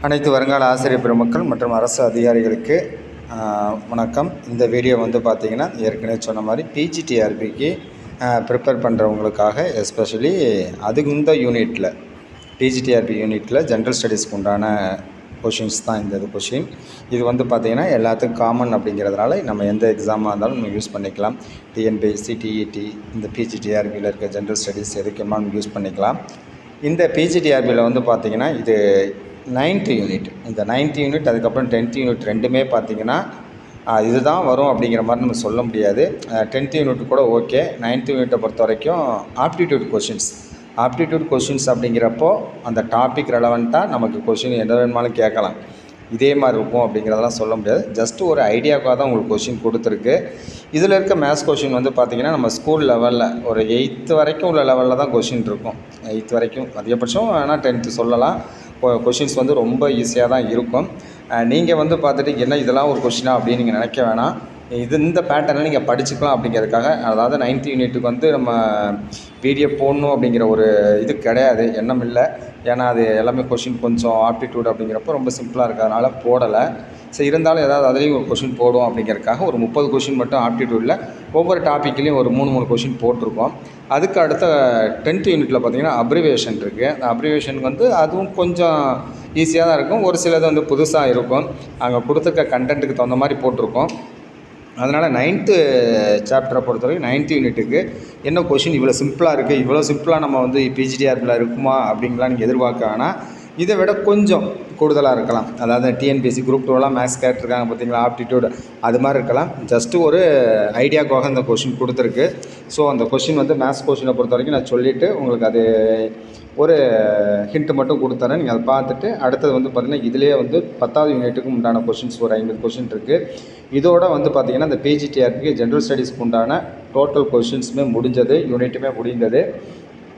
அனைத்து வருங்கால ஆசிரியர் பெருமக்கள் மற்றும் அரசு அதிகாரிகளுக்கு வணக்கம். இந்த வீடியோ வந்து பார்த்திங்கன்னா ஏற்கனவே சொன்ன மாதிரி பிஜிடிஆர்பிக்கு ப்ரிப்பேர் பண்ணுறவங்களுக்காக எஸ்பெஷலி இந்த யூனிட்டில் பிஜிடிஆர்பி யூனிட்டில் ஜென்ரல் ஸ்டடீஸ்க்கு உண்டான கொஷின்ஸ் தான் இந்த கொஷின். இது வந்து பார்த்திங்கன்னா எல்லாத்துக்கும் காமன் அப்படிங்கிறதுனால நம்ம எந்த எக்ஸாமாக இருந்தாலும் நம்ம யூஸ் பண்ணிக்கலாம். டிஎன்பிஎஸ்சி, டிஇடி, இந்த பிஜிடிஆர்பியில் இருக்க ஜென்ரல் ஸ்டடீஸ் எதுக்குமா நம்ம யூஸ் பண்ணிக்கலாம். இந்த பிஜிடிஆர்பியில் வந்து பார்த்திங்கன்னா இது 9th யூனிட். இந்த 9th யூனிட் அதுக்கப்புறம் 10th யூனிட் ரெண்டுமே பார்த்திங்கன்னா இதுதான் வரும் அப்படிங்கிற மாதிரி நம்ம சொல்ல முடியாது. 10th யூனிட் கூட ஓகே. 9th யூனிட்டை பொறுத்த வரைக்கும் ஆப்டிடியூட் கொஷின்ஸ் அப்படிங்கிறப்போ அந்த டாபிக் ரெலவெண்ட்டாக நமக்கு கொஷின் எந்த வேணுமாலும் கேட்கலாம். இதே மாதிரி இருக்கும் அப்படிங்கிறதெல்லாம் சொல்ல முடியாது. ஜஸ்ட்டு ஒரு ஐடியாவுக்காக தான் உங்களுக்கு கொஷின் கொடுத்துருக்கு. இதில் இருக்க மேத்ஸ் கொஷின் வந்து பார்த்திங்கன்னா நம்ம ஸ்கூல் லெவலில் ஒரு 8th வரைக்கும் உள்ள லெவலில் தான் கொஷின் இருக்கும். 8th வரைக்கும் அதிகபட்சம் வேணால் 10th சொல்லலாம். கொஷின்ஸ் வந்து ரொம்ப ஈஸியாக தான் இருக்கும். நீங்கள் வந்து பார்த்துட்டு என்ன இதெல்லாம் ஒரு கொஷினா அப்படின்னு நீங்கள் நினைக்க வேணாம். இந்த பேட்டர்னில் நீங்கள் படிச்சுக்கலாம் அப்படிங்கிறதுக்காக. அதாவது 9th யூனிட்டுக்கு வந்து நம்ம வீடியோ போடணும் அப்படிங்கிற ஒரு இது கிடையாது, எண்ணம் இல்லை. ஏன்னா அது எல்லாமே கொஷின் கொஞ்சம் ஆப்டிடியூட் அப்படிங்கிறப்போ ரொம்ப சிம்பிளாக இருக்கிறதுனால போடலை. சரி, இருந்தாலும் ஏதாவது அதுலேயும் ஒரு கொஷின் போடுவோம் அப்படிங்கிறதுக்காக ஒரு 30 கொஷின் மட்டும் ஆப்டிடியூடில் ஒவ்வொரு டாப்பிக்லேயும் ஒரு 3 கொஷின் போட்டிருக்கோம். அதுக்கு அடுத்த 10th யூனிட்டில் பார்த்திங்கன்னா அப்ரிவேஷன் இருக்குது. அந்த அப்ரிவேஷனுக்கு வந்து அதுவும் கொஞ்சம் ஈஸியாக தான் இருக்கும். ஒரு சிலது வந்து புதுசாக இருக்கும். அங்கே கொடுத்துருக்க கண்டென்ட்டுக்கு தகுந்த மாதிரி போட்டிருக்கோம். அதனால் 9th சாப்டரை பொறுத்தவரைக்கும் 9th யூனிட்டுக்கு என்ன கொஷின் இவ்வளோ சிம்பிளாக இருக்குது, இவ்வளோ சிம்பிளாக நம்ம வந்து பிஜிடிஆர்பியில் இருக்குமா அப்படிங்கலாம் நீங்கள் எதிர்பார்க்க வேணாம். இதை விட கொஞ்சம் கூடுதலாக இருக்கலாம். அதாவது டிஎன்பிஎஸ்சி குரூப் 2 மேக்ஸ் கேட்டிருக்காங்க பார்த்தீங்களா, ஆப்டிடியூட் அது மாதிரி இருக்கலாம். ஜஸ்ட்டு ஒரு ஐடியாவுக்காக இந்த கொஷின் கொடுத்துருக்கு. ஸோ அந்த கொஷின் வந்து மேத்ஸ் கொஷினை பொறுத்த வரைக்கும் நான் சொல்லிவிட்டு உங்களுக்கு அது ஒரு ஹிண்ட்டு மட்டும் கொடுத்துறேன். நீங்கள் அதை பார்த்துட்டு அடுத்தது வந்து பார்த்திங்கன்னா இதிலேயே வந்து 10th யூனிட்டுக்கு உண்டான கொஷின்ஸ் ஒரு 50 கொஷின் இருக்குது. இதோட வந்து பார்த்திங்கன்னா இந்த பிஜிடிஆர்பிக்கு ஜென்ரல் ஸ்டடீஸ்க்கு உண்டான டோட்டல் கொஷின்ஸுமே முடிஞ்சது, யூனிட்டுமே முடிந்தது.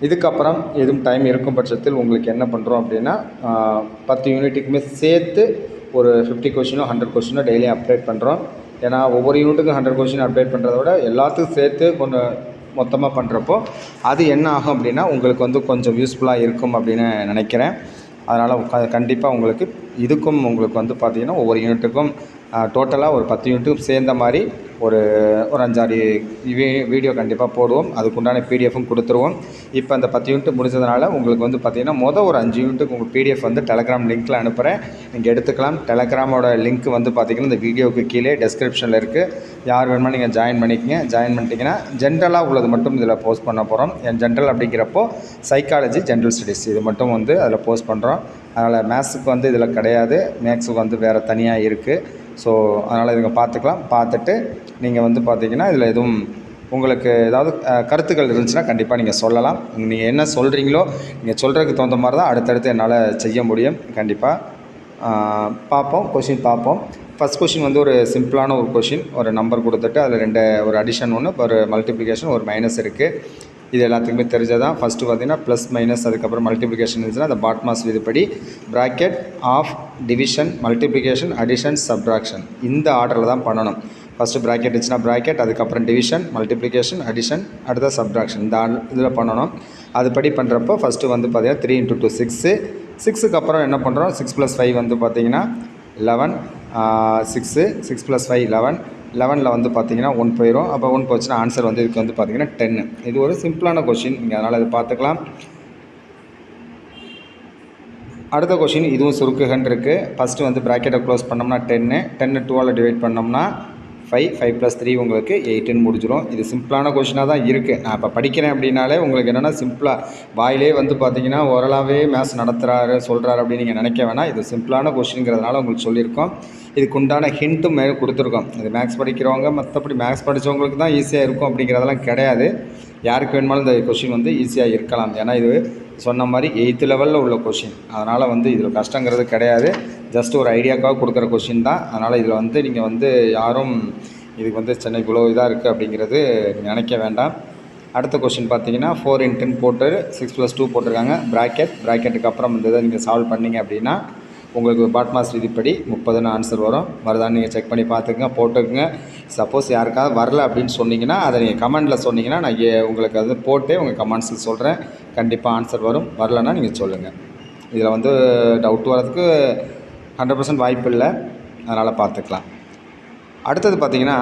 இதுக்கப்புறம் எதுவும் டைம் இருக்கும் பட்சத்தில் உங்களுக்கு என்ன பண்ணுறோம் அப்படின்னா 10 யூனிட்டுக்குமே சேர்த்து ஒரு 50 கொஷினோ 100 கொஷினோ டெய்லியும் அப்டேட் பண்ணுறோம். ஏன்னா ஒவ்வொரு யூனிட்டுக்கும் 100 கொஷின் அப்டேட் பண்ணுறத விட எல்லாத்துக்கும் சேர்த்து கொஞ்சம் மொத்தமாக பண்ணுறப்போ அது என்ன ஆகும் அப்படின்னா உங்களுக்கு வந்து கொஞ்சம் யூஸ்ஃபுல்லாக இருக்கும் அப்படின்னு நினைக்கிறேன். அதனால் கண்டிப்பாக உங்களுக்கு இதுக்கும் உங்களுக்கு வந்து பார்த்திங்கன்னா ஒவ்வொரு யூனிட்டுக்கும் டோட்டலாக ஒரு 10 யூனிட்டுக்கும் சேர்ந்த மாதிரி ஒரு 5-6 வீடியோ கண்டிப்பாக போடுவோம். அதுக்குண்டான பிடிஎஃப்பும் கொடுத்துருவோம். இப்போ அந்த 10 யூனிட் முடிஞ்சதுனால உங்களுக்கு வந்து பார்த்திங்கன்னா ஒரு 5 யூனிட்டுக்கு உங்கள் பிடிஎஃப் வந்து டெலகிராம் லிங்க்கில் அனுப்புகிறேன், நீங்கள் எடுத்துக்கலாம். டெலகிராமோட லிங்க் வந்து பார்த்திங்கன்னா இந்த வீடியோவுக்கு கீழே டெஸ்கிரிப்ஷனில் இருக்குது. யார் வேணுமோ நீங்கள் ஜாயின் பண்ணிக்கங்க. ஜாயின் பண்ணிட்டீங்கன்னா ஜென்ரலாக உள்ளது மட்டும் இதில் போஸ்ட் பண்ண போகிறோம். ஜென்ரல் அப்படிங்கிறப்போ சைக்காலஜி, ஜென்ரல் ஸ்டடீஸ் இது மட்டும் வந்து அதில் போஸ்ட் பண்ணுறோம். அதனால் மேத்ஸுக்கு வந்து இதில் கிடையாது, மேக்ஸுக்கு வந்து வேறு தனியாக இருக்குது. ஸோ அதனால் இதுங்க பார்த்துக்கலாம். பார்த்துட்டு நீங்கள் வந்து பார்த்திங்கன்னா இதில் எதுவும் உங்களுக்கு ஏதாவது கருத்துக்கள் இருந்துச்சுன்னா கண்டிப்பாக நீங்கள் சொல்லலாம். நீங்கள் என்ன சொல்கிறீங்களோ நீங்கள் சொல்கிறதுக்கு தகுந்த மாதிரி தான் அடுத்தடுத்து என்னால் செய்ய முடியும். கண்டிப்பாக பார்ப்போம், கொஷின் பார்ப்போம். ஃபஸ்ட் கொஷின் வந்து ஒரு சிம்பிளான ஒரு கொஷின், ஒரு நம்பர் கொடுத்துட்டு அதில் ஒரு அடிஷன் ஒன்று, ஒரு மல்டிப்ளிகேஷன், ஒரு மைனஸ் இருக்குது. இது எல்லாத்துக்குமே தெரிஞ்சதான். ஃபஸ்ட்டு பார்த்திங்கன்னா ப்ளஸ் மைனஸ் அதுக்கப்புறம் மல்டிப்ளிகேஷன் இருந்துச்சுன்னா அந்த பாட்மாஸ் விதிப்படி bracket of division, multiplication, addition, subtraction இந்த ஆர்டரில் தான் பண்ணணும். ஃபஸ்ட்டு ப்ராக்கெட் இருந்துச்சுன்னா ப்ராக்கெட், அதுக்கப்புறம் டிவிஷன், மல்டிப்ளிகேஷன், அடிஷன், அடுத்த சப்ட்ராக்ஷன் இந்த இதில் பண்ணணும். அதுபடி பண்ணுறப்போ ஃபஸ்ட்டு வந்து பார்த்திங்கன்னா 3 × 2 6. 6க்கு அப்புறம் என்ன பண்ணுறோம், 6 + 5 வந்து பார்த்திங்கன்னா 11, 6 + 5 11. 11ல் வந்து பார்த்திங்கன்னா 1 போயிடும். அப்போ 1 போச்சுன்னா ஆன்சர் வந்து இதுக்கு வந்து பார்த்திங்கன்னா 10. இது ஒரு சிம்பிளான கொஷின், நீங்கள் அதனால் இதை பார்த்துக்கலாம். அடுத்த கொஷின் இதுவும் சுருக்குகன் இருக்குது. ஃபஸ்ட்டு வந்து ப்ராக்கெட்டை க்ளோஸ் பண்ணோம்னா 10, 10 2ஆல் டிவைட் பண்ணோம்னா 5, 5 + 3 உங்களுக்கு 8ன்னு முடிஞ்சிடும். இது சிம்பிளான கொஷினாக தான் இருக்குது. நான் இப்போ படிக்கிறேன் அப்படின்னாலே உங்களுக்கு என்னென்னா சிம்பிளாக வாயிலே வந்து பார்த்திங்கன்னா ஓரளாகவே மேத்ஸ் நடத்துகிறாரு சொல்கிறாரு அப்படின்னு நீங்கள் நினைக்க வேணாம். இது சிம்பிளான கொஷின்ங்கிறதுனால உங்களுக்கு சொல்லியிருக்கோம். இதுக்கு உண்டான ஹிண்ட்டும் மேலே கொடுத்துருக்கோம். இது மேக்ஸ் படிக்கிறவங்க மற்றபடி மேக்ஸ் படித்தவங்களுக்கு தான் ஈஸியாக இருக்கும் அப்படிங்கிறதெல்லாம் கிடையாது. யாருக்கு வேணுமாலும் இந்த கொஷின் வந்து ஈஸியாக இருக்கலாம். ஏன்னா இது சொன்ன மாதிரி 8th லெவலில் உள்ள கொஷின். அதனால் வந்து இதில் கஷ்டங்கிறது கிடையாது. ஜஸ்ட் ஒரு ஐடியாக்காக கொடுக்குற கொஷின் தான். அதனால் இதில் வந்து நீங்கள் வந்து யாரும் இதுக்கு வந்து சென்னை இவ்வளோ இதாக இருக்குது அப்படிங்கிறது நீங்கள் நினைக்க வேண்டாம். அடுத்த கொஷின் பார்த்தீங்கன்னா 4 × 10 போட்டு 6 + 2 போட்டிருக்காங்க. ப்ராக்கெட்டுக்கு அப்புறம் இந்த இதை நீங்கள் சால்வ் பண்ணிங்க அப்படின்னா உங்களுக்கு பாட்மாஸ் விதிப்படி 30ன்னு ஆன்சர் வரும். வருதான்னு நீங்கள் செக் பண்ணி பார்த்துக்குங்க, போட்டுக்குங்க. சப்போஸ் யாருக்காவது வரல அப்படின்னு சொன்னீங்கன்னா அதை நீங்கள் கமெண்டில் சொன்னீங்கன்னா நான் உங்களுக்கு அது போட்டே உங்கள் கமெண்ட்ஸில் சொல்கிறேன். கண்டிப்பாக ஆன்சர் வரும். வரலன்னா நீங்கள் சொல்லுங்கள். இதில் வந்து டவுட் வரதுக்கு 100% வாய்ப்பு இல்லை, அதனால் பார்த்துக்கலாம். அடுத்தது பார்த்திங்கன்னா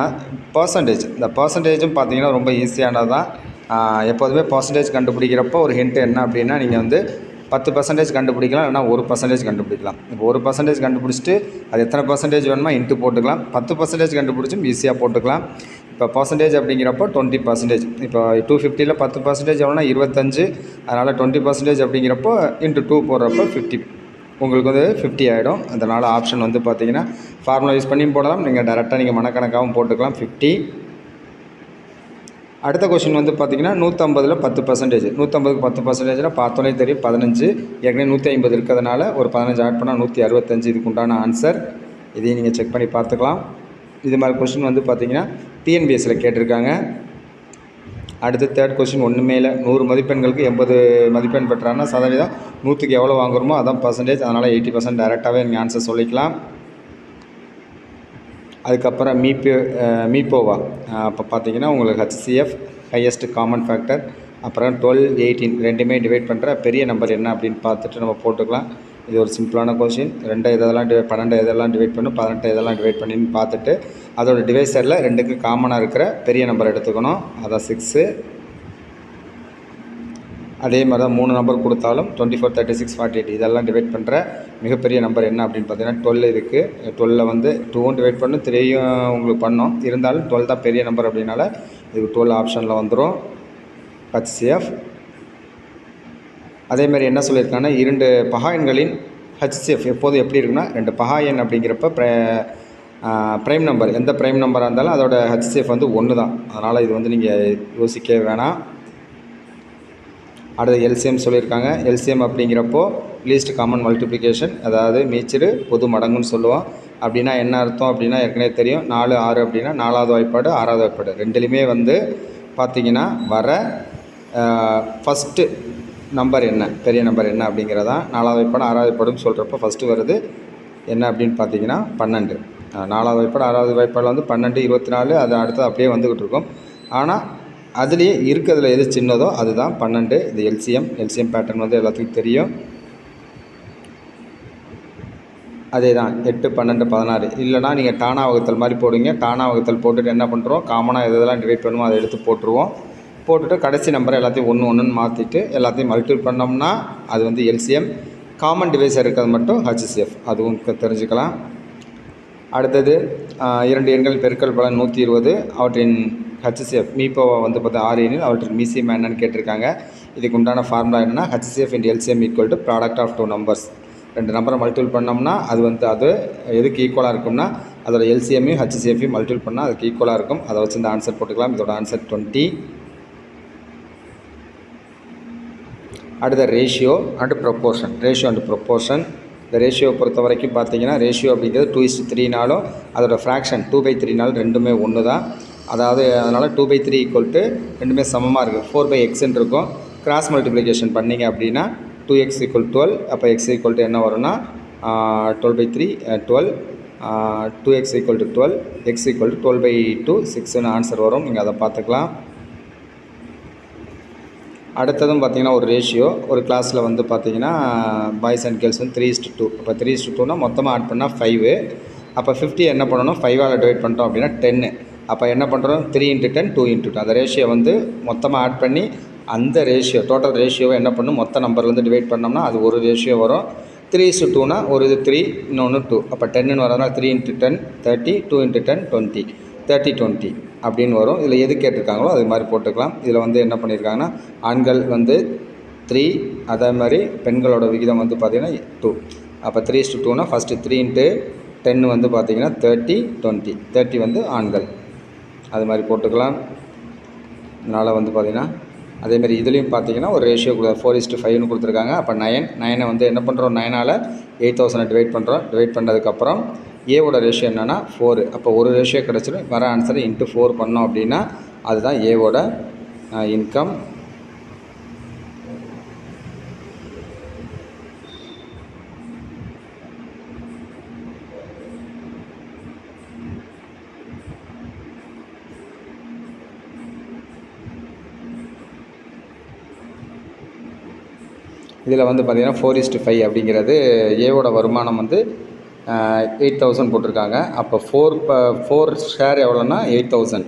பர்சன்டேஜ். இந்த பர்சன்டேஜும் பார்த்திங்கன்னா ரொம்ப ஈஸியானது தான். எப்போதுமே பர்சன்டேஜ் கண்டுபிடிக்கிறப்போ ஒரு ஹிண்ட் என்ன அப்படின்னா, நீங்கள் வந்து 10% கண்டுபிடிக்கலாம், இல்லைனா 1% கண்டுபிடிக்கலாம். இப்போ 1% கண்டுபிடிச்சிட்டு அது எத்தனை பர்சன்டேஜ் வேணுமோ இன்ட்டு போட்டுக்கலாம். 10% கண்டுபிடிச்சும் ஈஸியாக போட்டுக்கலாம். இப்போ பர்சன்டேஜ் அப்படிங்கிறப்போ 20%. இப்போ 250ல் 10% எவ்வளோனா 25. அதனால் 20% அப்படிங்கிறப்போ இன்ட்டு 2 போடுறப்போ 50. உங்களுக்கு வந்து 50 ஆகிடும். அதனால் ஆப்ஷன் வந்து பார்த்திங்கன்னா ஃபார்முலா யூஸ் பண்ணியும் போடலாம், நீங்கள் டேரெக்டாக நீங்கள் மனக்கணக்காகவும் போட்டுக்கலாம் 50. அடுத்த கொஷின் வந்து பார்த்திங்கன்னா 150ல் 10%. 150க்கு 10%னா பார்த்தோன்னே தெரியும் 15. ஏற்கனவே 150 இருக்கிறதுனால ஒரு 15 ஆட் பண்ணால் 165. இதுக்கு உண்டான ஆன்சர். இதையும் நீங்கள் செக் பண்ணி பார்த்துக்கலாம். இது மாதிரி கொஷின் வந்து பார்த்திங்கன்னா டிஎன்பிஎஸ்சியில் கேட்டிருக்காங்க. அடுத்து தேர்ட் கொஷின் ஒன்றுமே இல்லை. 100 மதிப்பெண்களுக்கு 80 மதிப்பெண் பெற்றாருன்னா சதவீதம் 100க்கு எவ்வளோ வாங்குறோமோ அதான் பர்சன்டேஜ். அதனால் 80% டேரெக்டாகவே நீங்கள் ஆன்சர் சொல்லிக்கலாம். அதுக்கப்புறம் மீப்போவா அப்போ பார்த்தீங்கன்னா உங்களுக்கு ஹச்சிஎஃப் ஹையஸ்ட் காமன் ஃபேக்டர், அப்புறம் 12, 18 ரெண்டுமே டிவைட் பண்ணுற பெரிய நம்பர் என்ன அப்படின்னு பார்த்துட்டு நம்ம போட்டுக்கலாம். இது ஒரு சிம்பிளான கொஷின். 2 இதெல்லாம் 12 இதெல்லாம் டிவைட் பண்ணும், 18 இதெல்லாம் டிவைட் பண்ணின்னு பார்த்துட்டு அதோட டிவைசரில் 2க்கு காமனாக இருக்கிற பெரிய நம்பர் எடுத்துக்கணும், அதான் 6. அதே மாதிரி தான் 3 நம்பர் கொடுத்தாலும் 24, 36, 48 இதெல்லாம் டிவைட் பண்ணுற மிகப்பெரிய நம்பர் என்ன அப்படின்னு பார்த்தீங்கன்னா 12 இருக்குது. 12 வந்து 2வும் டிவைட் பண்ணும், 3யும் உங்களுக்கு பண்ணோம். இருந்தாலும் 12 தான் பெரிய நம்பர் அப்படின்னால இதுக்கு 12 ஆப்ஷனில் வந்துடும் ஹச்சிஎஃப். அதேமாதிரி என்ன சொல்லியிருக்காங்கன்னா 2 பகா எண்களின் ஹச்சிஎஃப் எப்போது எப்படி இருக்குன்னா 2 பகா எண் அப்படிங்கிறப்ப ப்ரைம் நம்பர் எந்த ப்ரைம் நம்பராக இருந்தாலும் அதோட ஹச்சிஎஃப் வந்து 1 தான். அதனால் இது வந்து நீங்கள் யோசிக்கவே வேணாம். அடுத்து எல்சிஎம் சொல்லியிருக்காங்க. எல்சிஎம் அப்படிங்கிறப்போ லீஸ்ட் காமன் மல்டிப்ளிகேஷன், அதாவது மீச்சிடு பொது மடங்குன்னு சொல்லுவோம். அப்படின்னா என்ன அர்த்தம் அப்படின்னா ஏற்கனவே தெரியும். 4, 6 அப்படின்னா 4வது வாய்ப்பாடு 6வது வாய்ப்பாடு ரெண்டுலேயுமே வந்து பார்த்திங்கன்னா வர ஃபஸ்ட்டு நம்பர் என்ன, பெரிய நம்பர் என்ன அப்படிங்கிறதான் 4வது வாய்ப்பாடு 6வது வாய்ப்பாடுன்னு சொல்கிறப்போ ஃபஸ்ட்டு வருது என்ன அப்படின்னு பார்த்தீங்கன்னா 12. 4வது வாய்ப்பாடு 6வது வாய்ப்பாடில் வந்து 12, 24 அது அடுத்து அப்படியே வந்துக்கிட்டு இருக்கும். ஆனால் அதுலேயே இருக்கிறதுல எது சின்னதோ அதுதான் 12. இது எல்சிஎம் பேட்டர்ன் வந்து எல்லாத்துக்கும் தெரியும். அதே தான் 8, 12, 16 இல்லைனா நீங்கள் டானா வகுத்தல் மாதிரி போடுங்க. டானா வகுத்தல் போட்டுட்டு என்ன பண்ணுறோம், காமனாக எதெல்லாம் டிவைட் பண்ணுமோ அதை எடுத்து போட்டுருவோம். போட்டுட்டு கடைசி நம்பரை எல்லாத்தையும் 1 1ன்னு மாற்றிட்டு எல்லாத்தையும் மல்டிபிள் பண்ணோம்னா அது வந்து எல்சிஎம். காமன் டிவைசர் இருக்கிறது மட்டும் ஹச்சிஎஃப், அதுவும் தெரிஞ்சுக்கலாம். அடுத்தது 2 எண்கள் பெருக்கல் பலன் 120, அவற்றின் ஹச்சிஎஃப் மீப்போவா வந்து பார்த்தா 6 எண்ணில் அவற்றின் மீசியம் என்னன்னு கேட்டிருக்காங்க. இதுக்கு உண்டான ஃபார்முலா என்னன்னா HCF into LCM equal to product of 2 numbers. 2 நம்பரை மல்டிபிள் பண்ணோம்னா அது வந்து அது எதுக்கு ஈக்குவலாக இருக்கும்னா அதோட எல்சிஎம்மையும் ஹச்சிஎஃப்பையும் மல்டிபிள் பண்ணால் அதுக்கு ஈக்குவலாக இருக்கும். அதை வச்சு இந்த ஆன்சர் போட்டுக்கலாம். இதோட ஆன்சர் 20. அடுத்த ரேஷியோ அண்ட் ப்ரொப்போர்ஷன். இந்த ரேஷியோவை பொறுத்த வரைக்கும் பார்த்தீங்கன்னா ரேஷியோ அப்படிங்கிறது 2:3னாலும் அதோட ஃப்ராக்ஷன் 2/3னாலும் ரெண்டுமே ஒன்று தான். அதாவது அதனால் 2/3 ஈக்குவல் டு ரெண்டுமே சமமாக இருக்குது. 4/xன்னு இருக்கும். கிராஸ் மல்டிப்ளிகேஷன் பண்ணிங்க அப்படின்னா 2x ஈக்குவல் 12. அப்போ x ஈக்குவல் டு என்ன வரும்னா 12/3 12, 2x equal to 12, x equal to 12/2 6ன்னு ஆன்சர் வரும். நீங்கள் அதை பார்த்துக்கலாம். அடுத்ததும் பார்த்திங்கன்னா ஒரு ரேஷியோ, ஒரு கிளாஸில் வந்து பார்த்திங்கன்னா பாய்ஸ் அண்ட் கேர்ள்ஸ் வந்து 3:2. அப்போ 3:2னா மொத்தமாக ஆட் பண்ணால் 5. அப்போ 50 என்ன பண்ணணும், 5ஆல் டிவைட் பண்ணிட்டோம் அப்படின்னா 10. அப்போ என்ன பண்ணுறோம், 3 × 10 2 × 2. அந்த ரேஷியோ வந்து மொத்தமாக ஆட் பண்ணி அந்த ரேஷியோ டோட்டல் ரேஷியோவை என்ன பண்ணணும், மொத்த நம்பர்லேருந்து டிவைட் பண்ணோம்னா அது ஒரு ரேஷியோ வரும். 3:2னா ஒரு இது 3 இன்னொன்று 2. அப்போ 10ன்னு வரதுனால 3 × 10 30, 2 × 10 20, 30 20 அப்படின்னு வரும். இதில் எது கேட்டிருக்காங்களோ அது மாதிரி போட்டுக்கலாம். இதில் வந்து என்ன பண்ணியிருக்காங்கன்னா ஆண்கள் வந்து 3, அதே மாதிரி பெண்களோட விகிதம் வந்து பார்த்திங்கன்னா 2. அப்போ 3:2னா ஃபஸ்ட்டு 3 × 10 வந்து பார்த்திங்கன்னா 30 20, 30 வந்து ஆண்கள், அது மாதிரி போட்டுக்கலாம். அதனால் வந்து பார்த்திங்கன்னா அதேமாதிரி இதுலேயும் பார்த்திங்கன்னா ஒரு ரேஷியோ 4:5ன்னு கொடுத்துருக்காங்க. அப்போ 9 வந்து என்ன பண்ணுறோம், 9ஆல் 8000 டிவைட் பண்ணுறோம். டிவைட் பண்ணதுக்கப்புறம் ஏவோட ரேஷியோ என்னென்னா 4. அப்போ ஒரு ரேஷியோ கிடச்சிடும். வர ஆன்சரை இன்ட்டு 4 பண்ணோம் அப்படின்னா அதுதான் ஏவோட இன்கம். இதில் வந்து பார்த்திங்கன்னா 4:5 அப்படிங்கிறது ஏவோட வருமானம் வந்து 8,000 போட்டிருக்காங்க. அப்போ 4 ஷேர் எவ்வளோன்னா 8,000.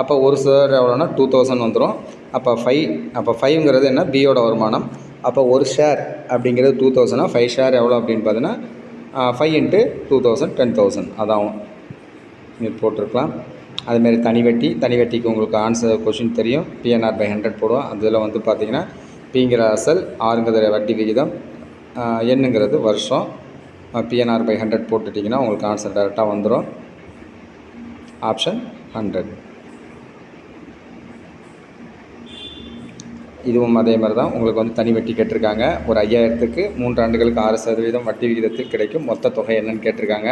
அப்போ ஒரு ஷேர் எவ்வளோன்னா 2,000 வந்துடும். அப்போ 5ங்கிறது என்ன, பியோட வருமானம். அப்போ ஒரு ஷேர் அப்படிங்கிறது 2,000. 5 ஷேர் எவ்வளோ அப்படின்னு பார்த்தீங்கன்னா 5 × 2,000 10,000 அதான் நீங்கள் போட்டிருக்கலாம். அதுமாரி தனி வட்டிக்கு உங்களுக்கு ஆன்சர் கொஷின் தெரியும். PNR/100 போடுவோம். அதில் வந்து பார்த்திங்கன்னா பிங்கிற அசல், ஆறுங்கிறது வட்டி விகிதம், எண்ணுங்கிறது வருஷம். PNR/100 போட்டுட்டிங்கன்னா உங்களுக்கு ஆன்சர் டேரெக்டாக வந்துடும். ஆப்ஷன் 100. இதுவும் அதே மாதிரி தான். உங்களுக்கு வந்து தனி வட்டி கேட்டிருக்காங்க. ஒரு 5,000க்கு 3 ஆண்டுகளுக்கு 6% வட்டி விகிதத்தில் கிடைக்கும் மொத்த தொகை என்னன்னு கேட்டிருக்காங்க.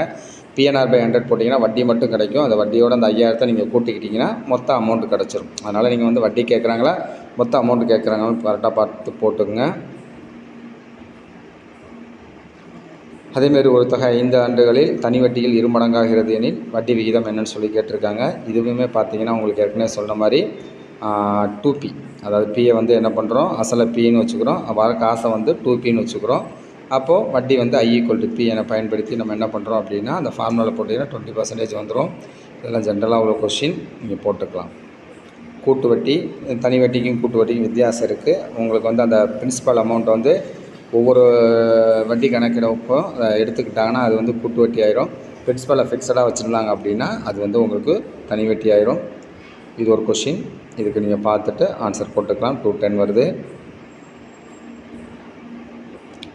PNR/100 போட்டிங்கன்னா வட்டி மட்டும் கிடைக்கும். அந்த வட்டியோட அந்த 5,000 நீங்கள் கூட்டிக்கிட்டிங்கன்னா மொத்த அமௌண்ட் கிடச்சிரும். அதனால் நீங்கள் வந்து வட்டி கேட்குறாங்களா மொத்த அமௌண்ட் கேட்குறாங்கன்னு கரெக்டாக பார்த்து போட்டுக்குங்க. அதேமாரி ஒரு தொகை 5 ஆண்டுகளில் தனி வட்டியில் 2 மடங்காகிறது எனில் வட்டி விகிதம் என்னன்னு சொல்லி கேட்டிருக்காங்க. இதுவுமே பார்த்தீங்கன்னா உங்களுக்கு ஏற்கனவே சொன்ன மாதிரி 2P, அதாவது பியை வந்து என்ன பண்ணுறோம், அசலை பின்னு வச்சுக்கிறோம், வர காசை வந்து 2Pன்னு வச்சுக்கிறோம். அப்போது வட்டி வந்து I=P என பயன்படுத்தி நம்ம என்ன பண்ணுறோம் அப்படின்னா அந்த ஃபார்முலாவில் போட்டிங்கன்னா 20% வந்துடும். இதெல்லாம் ஜென்ரலாக உள்ள கொஷின் நீங்கள் போட்டுக்கலாம். கூட்டு வட்டி, தனி வட்டிக்கும் கூட்டு வட்டிக்கும் வித்தியாசம் இருக்குது. உங்களுக்கு வந்து அந்த பிரின்சிபல் அமௌண்ட்டை வந்து ஒவ்வொரு வட்டி கணக்கிடப்போ எடுத்துக்கிட்டாங்கன்னா அது வந்து கூட்டு வட்டி ஆயிரும். பிரின்சிபலை ஃபிக்ஸடாக வச்சுருந்தாங்க அப்படின்னா அது வந்து உங்களுக்கு தனி வட்டி ஆயிரும். இது ஒரு கொஷின். இதுக்கு நீங்கள் பார்த்துட்டு ஆன்சர் போட்டுக்கலாம். 210 வருது.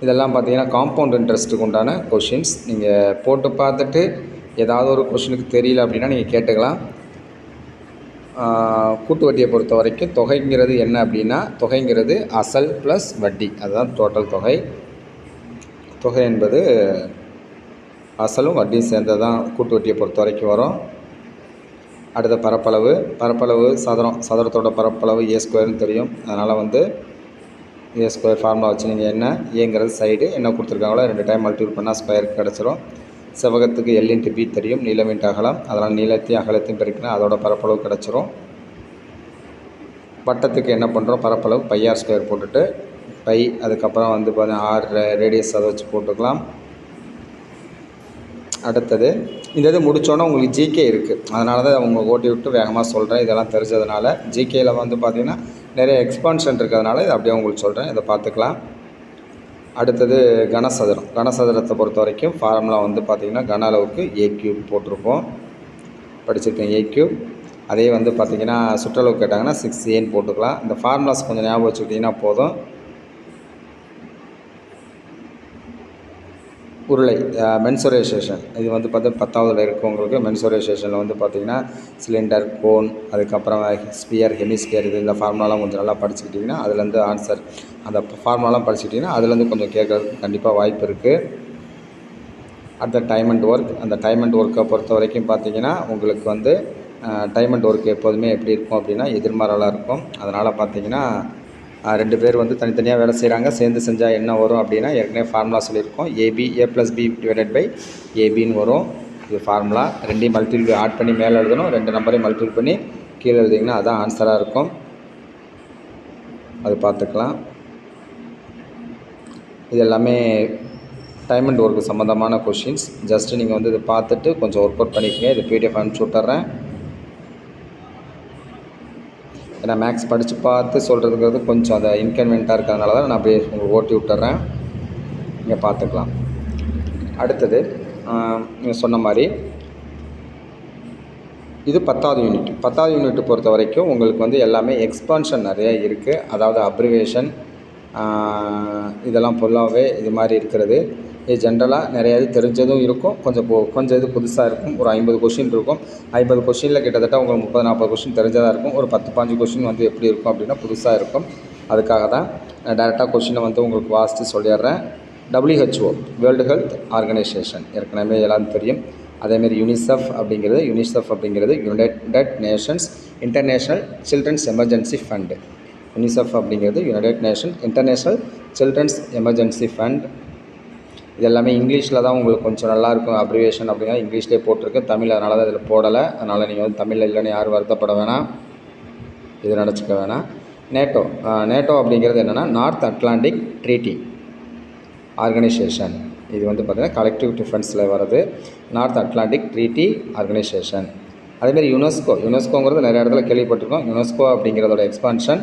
இதெல்லாம் பார்த்தீங்கன்னா காம்பவுண்ட் இன்ட்ரெஸ்ட்டுக்கு உண்டான கொஷின்ஸ். நீங்கள் போட்டு பார்த்துட்டு ஏதாவது ஒரு கொஷினுக்கு தெரியல அப்படின்னா நீங்கள் கேட்டுக்கலாம். கூட்டு வட்டியை பொறுத்த வரைக்கும் தொகைங்கிறது என்ன அப்படின்னா, தொகைங்கிறது அசல் ப்ளஸ் வட்டி, அதுதான் டோட்டல் தொகை. தொகை என்பது அசலும் வட்டியும் சேர்ந்தது தான் கூட்டு வட்டியை பொறுத்த வரைக்கும் வரும். அடுத்த பரப்பளவு சதுரத்தோட பரப்பளவு A² தெரியும். அதனால் வந்து A² ஃபார்முலா வச்சு நீங்கள் என்ன, ஏங்கிறது சைடு, என்ன கொடுத்துருக்காங்களோ 2 டைம் மல்டிபிள் பண்ணால் ஸ்கொயருக்கு கிடச்சிரும். செவ்வகத்துக்கு L × B தெரியும், நீளம் × அகலம். அதனால் நீளத்தையும் அகலத்தையும் பெருக்கினா அதோட பரப்பளவு கிடச்சிரும். வட்டத்துக்கு என்ன பண்ணுறோம், பரப்பளவு πr² போட்டுட்டு பை, அதுக்கப்புறம் வந்து பார்த்தீங்கன்னா r ரேடியஸ் அதை வச்சு போட்டுக்கலாம். அடுத்தது இந்த இது முடித்தோன்னே உங்களுக்கு ஜிகே இருக்குது. அதனால தான் உங்களுக்கு ஓட்டி விட்டு வேகமாக சொல்கிறேன். இதெல்லாம் தெரிஞ்சதுனால ஜிகேயில் வந்து பார்த்திங்கன்னா நிறைய எக்ஸ்பான்ஷன் இருக்கிறதுனால இதை அப்படியே உங்களுக்கு சொல்கிறேன். இதை பார்த்துக்கலாம். அடுத்தது கனசதுரத்தை பொறுத்த வரைக்கும் ஃபார்முலா வந்து பார்த்திங்கன்னா கன அளவுக்கு A³ போட்டிருப்போம், படிச்சிருக்கேன் A³. அதே வந்து பார்த்திங்கன்னா சுற்றளவு கேட்டாங்கன்னா 6Aன்னு போட்டுக்கலாம். இந்த ஃபார்முலாஸ் கொஞ்சம் ஞாபகம் வச்சுக்கிட்டிங்கன்னா போதும். உருளை மென்சுரைசேஷன், இது வந்து பார்த்தா 10ஆவதில் இருக்குது உங்களுக்கு. மென்சுரைசேஷனில் வந்து பார்த்திங்கன்னா சிலிண்டர், கோன், அதுக்கப்புறம் ஸ்பியர், ஹெமிஸ்பியர், இது இந்த ஃபார்முலாலாம் கொஞ்சம் நல்லா படிச்சுக்கிட்டிங்கன்னா அதுலேருந்து ஆன்சர், அந்த ஃபார்முலாலாம் படிச்சுக்கிட்டிங்கன்னா அதுலேருந்து கொஞ்சம் கேட்குறதுக்கு கண்டிப்பாக வாய்ப்பு இருக்குது. அடுத்த டைம் அண்ட் ஒர்க். அந்த டைம் அண்ட் ஒர்க்கை பொறுத்த வரைக்கும் பார்த்திங்கன்னா உங்களுக்கு வந்து டைம் அண்ட் ஒர்க் எப்போதுமே எப்படி இருக்கும் அப்படின்னா எதிர்மாறலாக இருக்கும். அதனால் பார்த்திங்கன்னா 2 பேர் வந்து தனித்தனியாக வேலை செய்கிறாங்க, சேர்ந்து செஞ்சால் என்ன வரும் அப்படின்னா ஏற்கனவே ஃபார்முலா சொல்லியிருக்கோம். A+B/AB வரும். இது ஃபார்முலா. 2ஐயும் மல்டிபிள் ஆட் பண்ணி மேலே எழுதணும், 2 நம்பரையும் மல்டிபிள் பண்ணி கீழே எழுதிங்கன்னா அதுதான் ஆன்சராக இருக்கும். அது பார்த்துக்கலாம். இது எல்லாமே டைம் அண்ட் ஒர்க்கு சம்மந்தமான கொஷின்ஸ். ஜஸ்ட்டு நீங்கள் வந்து இதை பார்த்துட்டு கொஞ்சம் ஒர்க் அவுட் பண்ணிக்கோங்க. இது PDF அனுப்பிச்சி விட்டுறேன். ஏன்னா மேக்ஸ் படித்து பார்த்து சொல்கிறதுங்கிறது கொஞ்சம் அதை இன்கன்வீனியண்ட்டாக இருக்கிறதுனால தான் நான் அப்படியே உங்களுக்கு ஓட்டி விட்டுறேன். நீங்கள் பார்த்துக்கலாம். அடுத்தது நீங்கள் சொன்ன மாதிரி இது 10வது யூனிட். 10வது யூனிட் பொறுத்த வரைக்கும் உங்களுக்கு வந்து எல்லாமே எக்ஸ்பான்ஷன் நிறையா இருக்குது. அதாவது அப்ரிவேஷன் இதெல்லாம் ஃபுல்லாகவே இது மாதிரி இருக்கிறது. இது ஜென்ரலாக நிறையா இது தெரிஞ்சதும் இருக்கும், கொஞ்சம் இது புதுசாக இருக்கும். ஒரு 50 கொஷின் இருக்கும். 50 கொஷினில் கிட்டத்தட்ட உங்களுக்கு 30-40 கொஷின் தெரிஞ்சதாக இருக்கும். ஒரு 10-15 கொஷின் வந்து எப்படி இருக்கும் அப்படின்னா புதுசாக இருக்கும். அதுக்காக தான் டேரெக்டாக கொஷினை வந்து உங்களுக்கு வாசித்து சொல்லிடுறேன். WHO வேர்ல்டு ஹெல்த் ஆர்கனைசேஷன் ஏற்கனவே எல்லாம் தெரியும். அதேமாரி யுனிசெஃப் அப்படிங்கிறது United Nations international children's emergency fund. UNICEF அப்படிங்கிறது United Nation international children's emergency fund. இது எல்லாமே இங்கிலீஷில் தான் உங்களுக்கு கொஞ்சம் நல்லாயிருக்கும். அப்ரிவேஷன் அப்படின்னா இங்கிலீஷ்லேயே போட்டிருக்கு, தமிழ் அதனால தான் இதில் போடலை. அதனால் நீங்கள் வந்து தமிழில் இல்லைன்னு யாரும் வருத்தப்பட வேணாம், இது நினச்சிக்க வேணாம். நேட்டோ நேட்டோ அப்படிங்கிறது என்னென்னா நார்த் அட்லாண்டிக் ட்ரீட்டி ஆர்கனைசேஷன். இது வந்து பார்த்திங்கன்னா கலெக்டிவ் டிஃபென்ஸில் வர்றது நார்த் அட்லாண்டிக் ட்ரீட்டி ஆர்கனைசேஷன். அதேமாதிரி யுனெஸ்கோங்கிறது நிறைய இடத்துல கேள்விப்பட்டிருக்கோம். யுனெஸ்கோ அப்படிங்கிறதோட expansion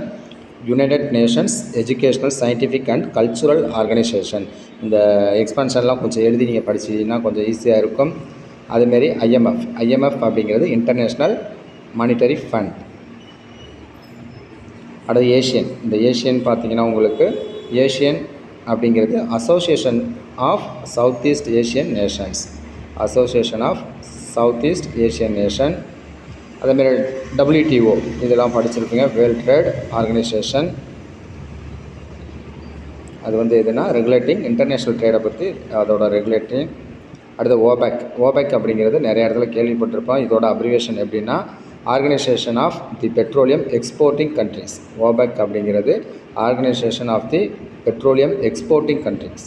United Nations educational scientific and cultural organisation. இந்த எக்ஸ்பான்ஷன்லாம் கொஞ்சம் எழுதி நீங்கள் படிச்சிங்கன்னா கொஞ்சம் ஈஸியாக இருக்கும். அதேமாரி ஐஎம்எஃப் அப்படிங்கிறது இன்டர்நேஷ்னல் மானிட்டரி ஃபண்ட். அடுத்து ஏஷியன். இந்த ஏஷியன் பார்த்திங்கன்னா உங்களுக்கு ஏஷியன் அப்படிங்கிறது association of south east Asian nations. Association of south east Asian nation. அதேமாரி WTO இதெல்லாம் படிச்சிருப்பீங்க. World trade organisation. அது வந்து எதுனா ரெகுலேட்டிங் இன்டர்நேஷ்னல் ட்ரேடை பற்றி அதோட ரெகுலேட்டிங். அடுத்து ஓபேக் அப்படிங்கிறது நிறைய இடத்துல கேள்விப்பட்டிருப்போம். இதோட அப்ரிவேஷன் எப்படின்னா organisation of the petroleum exporting countries. OPEC அப்படிங்கிறது organisation of the petroleum exporting countries.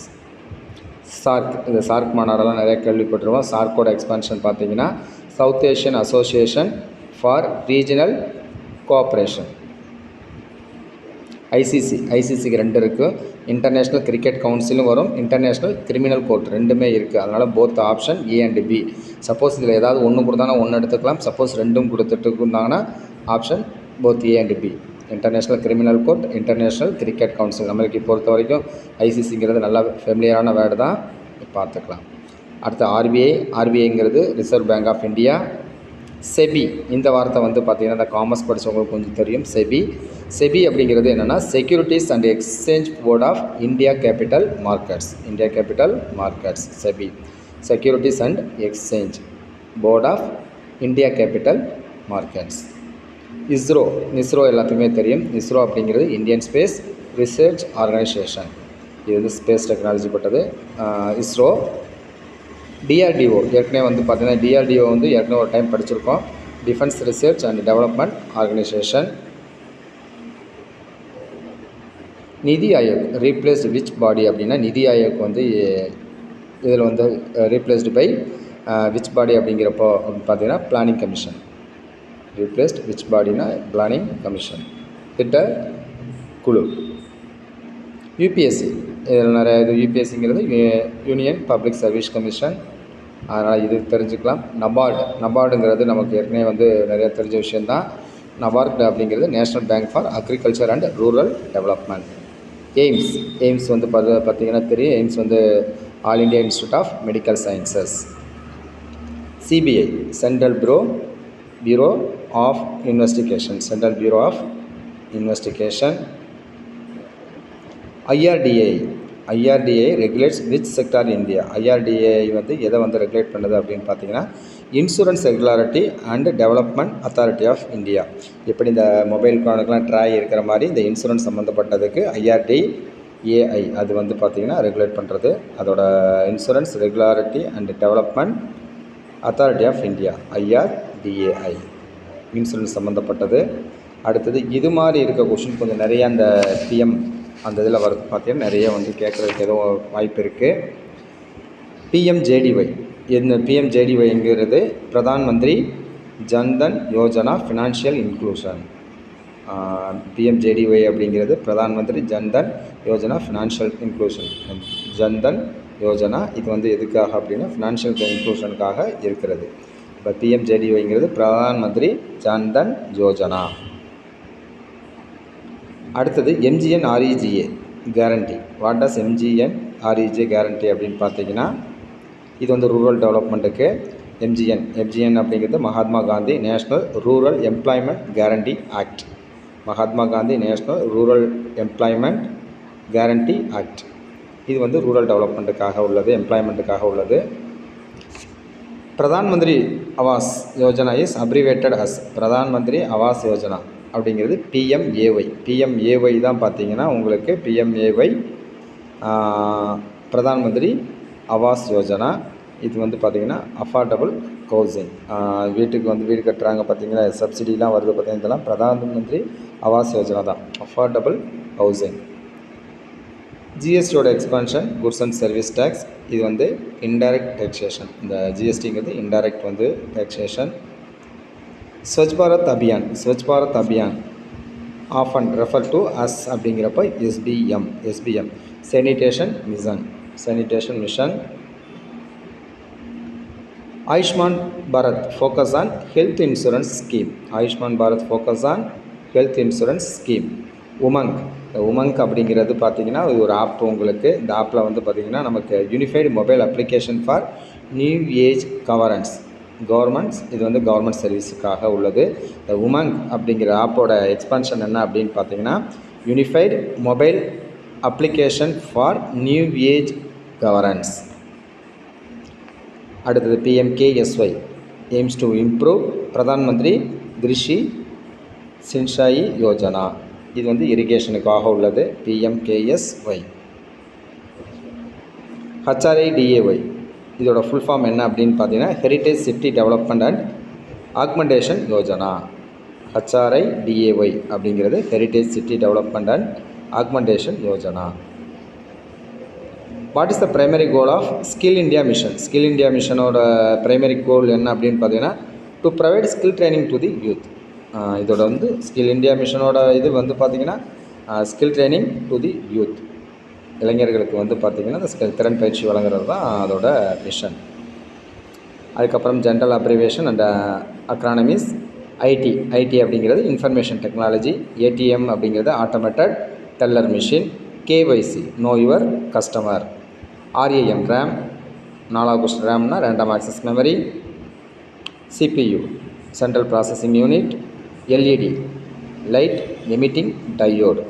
இந்த சார்க் மாநாடெல்லாம் நிறைய கேள்விப்பட்டிருப்போம். சார்க்கோட எக்ஸ்பான்ஷன் பார்த்தீங்கன்னா south Asian association for regional cooperation. ஐசிசிக்கு 2 இருக்குது. இன்டர்நேஷ்னல் கிரிக்கெட் கவுன்சிலும் வரும், இன்டர்நேஷ்னல் கிரிமினல் கோர்ட் ரெண்டுமே இருக்குது. அதனால் both option A and B. Suppose இதில் ஏதாவது ஒன்று கொடுத்தாங்கன்னா ஒன்று எடுத்துக்கலாம். சப்போஸ் 2ம் கொடுத்துட்டு இருந்தாங்கன்னா option both A and B. International criminal court, international cricket council. நம்மளுக்கு பொறுத்த வரைக்கும் ஐசிசிங்கிறது நல்லா ஃபெமிலியரான வேர்டு தான், பார்த்துக்கலாம். அடுத்து ஆர்பிஐங்கிறது reserve bank of India. SEBI இந்த வார்த்தை வந்து பார்த்திங்கன்னா இந்த காமர்ஸ் படித்தவங்களுக்கு கொஞ்சம் தெரியும். செபி அப்படிங்கிறது என்னென்னா securities and exchange board of India capital markets. SEBI securities and exchange board of India capital markets. ISRO எல்லாத்துக்குமே தெரியும். இஸ்ரோ அப்படிங்கிறது இந்தியன் ஸ்பேஸ் ரிசர்ச் ஆர்கனைசேஷன். இது வந்து ஸ்பேஸ் டெக்னாலஜி பட்டது. இஸ்ரோ. DRDO ஏற்கனவே வந்து பார்த்திங்கன்னா DRDO வந்து ஏற்கனவே ஒரு டைம் படிச்சிருக்கோம். Defence research and development organisation. நிதி ஆயோக் ரீப்ளேஸ்டு விச் பாடி அப்படின்னா நிதி ஆயோக் வந்து இதில் வந்து ரீப்ளேஸ்டு பை விச் பாடி அப்படிங்கிறப்போ பார்த்தீங்கன்னா பிளானிங் கமிஷன். ரீப்ளேஸ்டு விச் பாடினா பிளானிங் கமிஷன், திட்ட குழு. யூபிஎஸ்சி இதில் நிறைய இது யூபிஎஸ்சிங்கிறது யூனியன் பப்ளிக் சர்வீஸ் கமிஷன். அதனால் இது தெரிஞ்சுக்கலாம். நபார்டுங்கிறது நமக்கு ஏற்கனவே வந்து நிறைய தெரிஞ்ச விஷயந்தான். நபார்டு அப்படிங்கிறது national bank for agriculture and rural development. AIIMS வந்து பார்த்திங்கன்னா தெரியும். எய்ம்ஸ் வந்து all India institute of medical sciences. CBI central bureau of investigation. IRDA regulates which sector India. IRDA வந்து எதை வந்து ரெகுலேட் பண்ணுது அப்படின்னு பார்த்தீங்கன்னா insurance regularity and development authority of India. எப்படி இந்த மொபைல் ஃபோனுக்கெலாம் ட்ராய் இருக்கிற மாதிரி இந்த இன்சூரன்ஸ் சம்மந்தப்பட்டதுக்கு ஐஆர்டிஏஐ அது வந்து பார்த்திங்கன்னா ரெகுலேட் பண்ணுறது. அதோட insurance regularity and development authority of India IRDAI insurance சம்மந்தப்பட்டது. அடுத்தது இது மாதிரி இருக்க கொஷின் கொஞ்சம் நிறையா அந்த பிஎம் அந்த இதில் வரது பார்த்தீங்கன்னா நிறைய வந்து கேட்குறதுக்கு ஏதோ வாய்ப்பு இருக்குது. பிஎம்ஜேடிஒய் இந்த பிஎம்ஜேடிஒய்ங்கிறது Pradhan Mantri Jan Dhan Yojana financial inclusion. PMJDY அப்படிங்கிறது பிரதான் மந்திரி ஜன்தன் யோஜனா ஃபினான்ஷியல் இன்க்ளூஷன். ஜன்தன் யோஜனா இது வந்து எதுக்காக அப்படின்னா ஃபினான்ஷியல் இன்க்ளூஷனுக்காக இருக்கிறது. இப்போ பிஎம்ஜேடிஒய்ங்கிறது பிரதான் மந்திரி ஜன்தன் யோஜனா. அடுத்தது MGNREGA guarantee. What does MGNREGA guarantee அப்படின்னு பார்த்தீங்கன்னா இது வந்து ரூரல் டெவலப்மெண்ட்டுக்கு. எம்ஜிஎன் அப்படிங்கிறது Mahatma Gandhi national rural employment guarantee act. Mahatma Gandhi national rural employment guarantee act. இது வந்து ரூரல் டெவலப்மெண்ட்டுக்காக உள்ளது, எம்ப்ளாய்மெண்ட்டுக்காக உள்ளது. Pradhan Mantri Awas Yojana is abbreviated as Pradhan Mantri Awas Yojana அப்படிங்கிறது பிஎம்ஏஒய் தான் பார்த்தீங்கன்னா உங்களுக்கு பிஎம்ஏஒய் பிரதான் மந்திரி ஆவாஸ் யோஜனா. இது வந்து பார்த்திங்கன்னா அஃபோர்டபுள் ஹவுசிங். வீட்டுக்கு வந்து வீடு கட்டுறாங்க பார்த்திங்கன்னா சப்சிடிலாம் வருது பார்த்திங்கன்னா இதெல்லாம் பிரதான் மந்திரி ஆவாஸ் யோஜனா தான். Affordable housing. ஜிஎஸ்டியோட expansion goods and service tax. இது வந்து இன்டைரக்ட் டேக்ஸேஷன். இந்த ஜிஎஸ்டிங்கிறது இன்டைரக்ட் வந்து taxation. Swachh Bharat Abhiyan often refer to as அப்படிங்கிறப்போ SBM sanitation mission. Ayushman Bharat focus on health insurance scheme. UMANG அப்படிங்கிறது பார்த்திங்கன்னா ஒரு ஆப் உங்களுக்கு. இந்த ஆப்பில் வந்து பார்த்திங்கன்னா நமக்கு unified mobile application for new age governments. இது வந்து கவர்மெண்ட் சர்வீஸுக்காக உள்ளது. இந்த உமங் அப்படிங்கிற ஆப்போட எக்ஸ்பான்ஷன் என்ன அப்படின்னு பார்த்தீங்கன்னா unified mobile application for new age governance. அடுத்தது PMKSY AIIMS to improve Pradhan Mantri Krishi சின்சாயி Yojana. இது வந்து இரிகேஷனுக்காக உள்ளது. PMKSY. HRIDAY இதோட ஃபுல் ஃபார்ம் என்ன அப்படின்னு பார்த்தீங்கன்னா heritage city development and augmentation Yojana. HRIDAY அப்படிங்கிறது heritage city development and augmentation Yojana. What is the primary goal of skill India மிஷனோட பிரைமரி கோல் என்ன அப்படின்னு பார்த்தீங்கன்னா to provide skill training to the youth. இதோட வந்து ஸ்கில் இந்தியா மிஷனோட இது வந்து பார்த்திங்கன்னா skill training to the youth, இளைஞர்களுக்கு வந்து பார்த்திங்கன்னா இந்த ஸ்கில் திறன் பயிற்சி வழங்குறது தான் அதோட மிஷன். அதுக்கப்புறம் general abbreviation and acronyms. IT அப்படிங்கிறது இன்ஃபர்மேஷன் டெக்னாலஜி. ATM அப்படிங்கிறது automated teller machine. KYC know your customer. RAM RAM 4 ரேம்னா random access memory. CPU central processing unit. LED light emitting diode.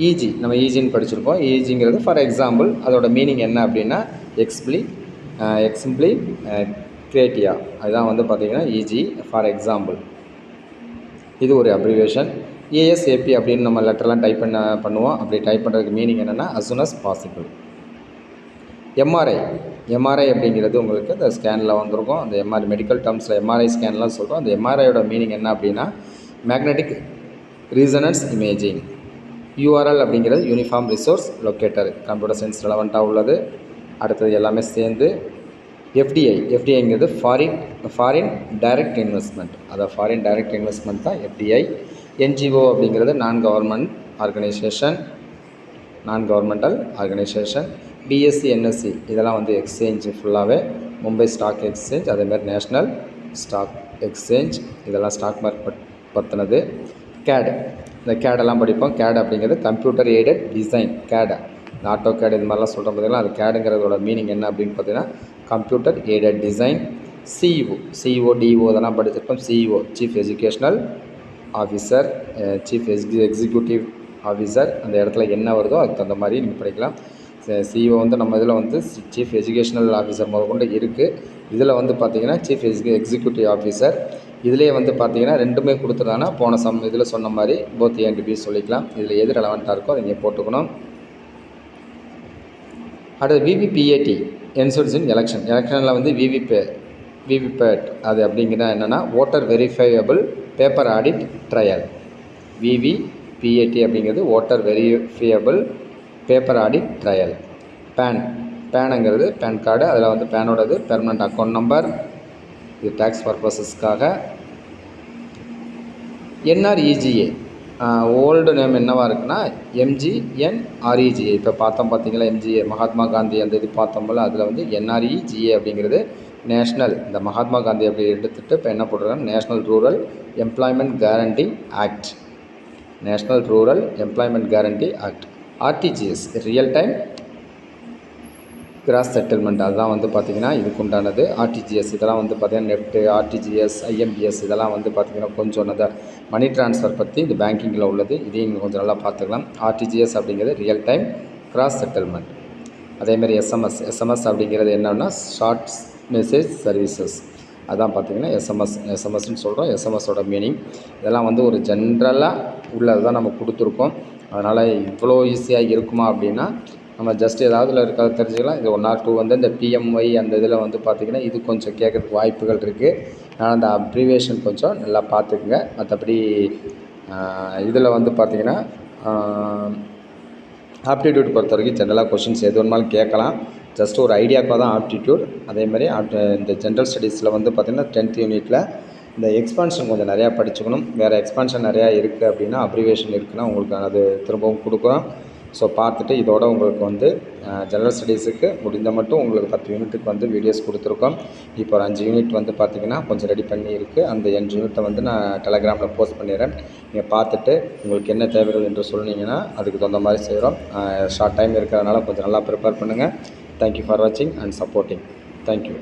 EG நம்ம EGன்னு படிச்சிருக்கோம். EGங்கிறது ஃபார் எக்ஸாம்பிள் அதோட meaning என்ன அப்படின்னா எக்ஸிம்பிளி கிரேட்டியா. அதுதான் வந்து பார்த்திங்கன்னா EG ஃபார் எக்ஸாம்பிள். இது ஒரு அப்ரிவேஷன். ASAP அப்படின்னு நம்ம லெட்டர்லாம் டைப் பண்ணுவோம். அப்படி டைப் பண்ணுறதுக்கு மீனிங் என்னென்னா as soon as possible. MRI அப்படிங்கிறது உங்களுக்கு இந்த ஸ்கேனில் வந்திருக்கும். அந்த MRI மெடிக்கல் டேர்ம்ஸில் MRI ஸ்கேன்லாம் சொல்கிறோம். அந்த MRIயோட மீனிங் என்ன அப்படின்னா மேக்னெட்டிக் ரீசனன்ஸ் இமேஜிங். URL அப்படிங்கிறது uniform resource locator. Computer science ரெலவெண்ட்டாக உள்ளது. அடுத்தது எல்லாமே சேர்ந்து FDIங்கிறது ஃபாரின் டைரக்ட் இன்வெஸ்ட்மெண்ட். அதாவது ஃபாரின் டைரக்ட் இன்வெஸ்ட்மெண்ட் தான் FDI. NGO அப்படிங்கிறது நான் கவர்மெண்டல் ஆர்கனைசேஷன். BSE NSE இதெல்லாம் வந்து எக்ஸ்சேஞ்ச் ஃபுல்லாகவே. மும்பை ஸ்டாக் எக்ஸ்சேஞ்ச், அதேமாதிரி நேஷ்னல் ஸ்டாக் எக்ஸ்சேஞ்ச், இதெல்லாம் ஸ்டாக் மார்க்கெட் பற்றினது. இந்த கேடெல்லாம் படிப்போம். அப்படிங்கிறது கம்ப்யூட்டர் எய்டட் டிசைன். இந்த ஆட்டோ கேட் இது மாதிரிலாம் சொல்கிற பார்த்தீங்கன்னா அது கேடுங்கிறதோட மீனிங் என்ன அப்படின்னு பார்த்தீங்கன்னா computer aided design. CEO DO இதெல்லாம் படிச்சிருப்போம். CEO chief educational officer, chief executive officer. அந்த இடத்துல என்ன வருதோ அதுக்கு தகுந்த மாதிரி நீங்கள் படிக்கலாம். CEO வந்து நம்ம இதில் வந்து சீஃப் எஜுகேஷ்னல் ஆஃபீஸர் முதற்கொண்டு இருக்குது. இதில் வந்து பார்த்திங்கன்னா சீஃப் எக்ஸிக்யூட்டிவ் ஆஃபீஸர். இதிலே வந்து பார்த்திங்கன்னா ரெண்டுமே கொடுத்துருந்தாங்கன்னா போன இதில் சொன்ன மாதிரி போத் A and B சொல்லிக்கலாம். இதில் எது ரெலவெண்ட்டாக இருக்கோ அதை நீங்கள் போட்டுக்கணும். அடுத்து VVPAT என்ஷூர்ஸ் இன் எலெக்ஷனில் வந்து VVPAT அது அப்படிங்கிற என்னென்னா voter verifiable paper audit trail. VVPAT அப்படிங்கிறது voter verifiable paper audit trail. பேனுங்கிறது பேன் கார்டு. அதில் வந்து பேனோடது பெர்மனண்ட் அக்கௌண்ட் நம்பர். இது டேக்ஸ் பர்பஸஸ்க்காக. NREGA ஓல்டு நேம் என்னவாக இருக்குன்னா MGNREGA. இப்போ பார்த்தோம் பார்த்தீங்களா MGA மகாத்மா காந்தி அந்த இது பார்த்தோம்ல அதில் வந்து NREGA அப்படிங்கிறது நேஷ்னல். இந்த மகாத்மா காந்தி அப்படி எடுத்துகிட்டு இப்போ என்ன போடுறாங்க national rural employment guarantee act. RTGS real time cross settlement. அதுதான் வந்து பார்த்திங்கன்னா இதுக்கு உண்டானது. RTGS இதெல்லாம் வந்து பார்த்திங்கன்னா நெஃப்ட்டு, RTGS, IMPS இதெல்லாம் வந்து பார்த்திங்கன்னா கொஞ்சம் அந்த மணி ட்ரான்ஸ்ஃபர் பற்றி இந்த பேங்கிங்கில் உள்ளது. இதையும் நீங்கள் கொஞ்சம் நல்லா பார்த்துக்கலாம். RTGS அப்படிங்கிறது ரியல் டைம் கிராஸ் செட்டில்மெண்ட். அதேமாதிரி SMS அப்படிங்கிறது என்னன்னா ஷார்ட் மெசேஜ் சர்வீசஸ். அதான் பார்த்திங்கன்னா எஸ்எம்எஸ்ன்னு சொல்கிறோம். எஸ்எம்எஸோட மீனிங் இதெல்லாம் வந்து ஒரு ஜென்ரலாக உள்ளது தான் நம்ம கொடுத்துருக்கோம். அதனால் இவ்வளோ ஈஸியாக இருக்குமா அப்படின்னா நம்ம ஜஸ்ட் ஏதாவதுல இருக்கிறத தெரிஞ்சுக்கலாம். இது 1 or 2 வந்து இந்த PMY அந்த இதில் வந்து பார்த்திங்கன்னா இது கொஞ்சம் கேட்குறதுக்கு வாய்ப்புகள் இருக்குது. ஆனால் அந்த அப்ரிவேஷன் கொஞ்சம் நல்லா பார்த்துக்குங்க. மற்றபடி இதில் வந்து பார்த்திங்கன்னா ஆப்டிடியூட் பொறுத்த வரைக்கும் ஜென்ரலாக கொஷின்ஸ் எது வேணுமாலும் கேட்கலாம். ஜஸ்ட் ஒரு ஐடியாக்காக தான் ஆப்டிடியூட். அதேமாதிரி இந்த ஜென்ரல் ஸ்டடீஸில் வந்து பார்த்திங்கன்னா 10th யூனிட்டில் இந்த எக்ஸ்பான்ஷன் கொஞ்சம் நிறையா படிச்சுக்கணும். வேறு எக்ஸ்பான்ஷன் நிறையா இருக்குது அப்படின்னா, அப்ரிவேஷன் இருக்குன்னா உங்களுக்கு அது திரும்பவும் கொடுக்குறோம். ஸோ பார்த்துட்டு இதோட உங்களுக்கு வந்து ஜெனரல் ஸ்டடீஸுக்கு முடிந்த மட்டும் உங்களுக்கு 10 யூனிட்டுக்கு வந்து வீடியோஸ் கொடுத்துருக்கோம். இப்போ ஒரு 5 யூனிட் வந்து பார்த்திங்கன்னா கொஞ்சம் ரெடி பண்ணி இருக்குது. அந்த 5 யூனிட்டை வந்து நான் டெலகிராமில் போஸ்ட் பண்ணிடுறேன். நீங்கள் பார்த்துட்டு உங்களுக்கு என்ன தேவைகள் என்று சொன்னீங்கன்னா அதுக்கு தகுந்த மாதிரி செய்கிறோம். ஷார்ட் டைம் இருக்கிறதுனால கொஞ்சம் நல்லா ப்ரிப்பேர் பண்ணுங்கள். தேங்க்யூ ஃபார் வாட்சிங் அண்ட் சப்போர்ட்டிங். தேங்க்யூ.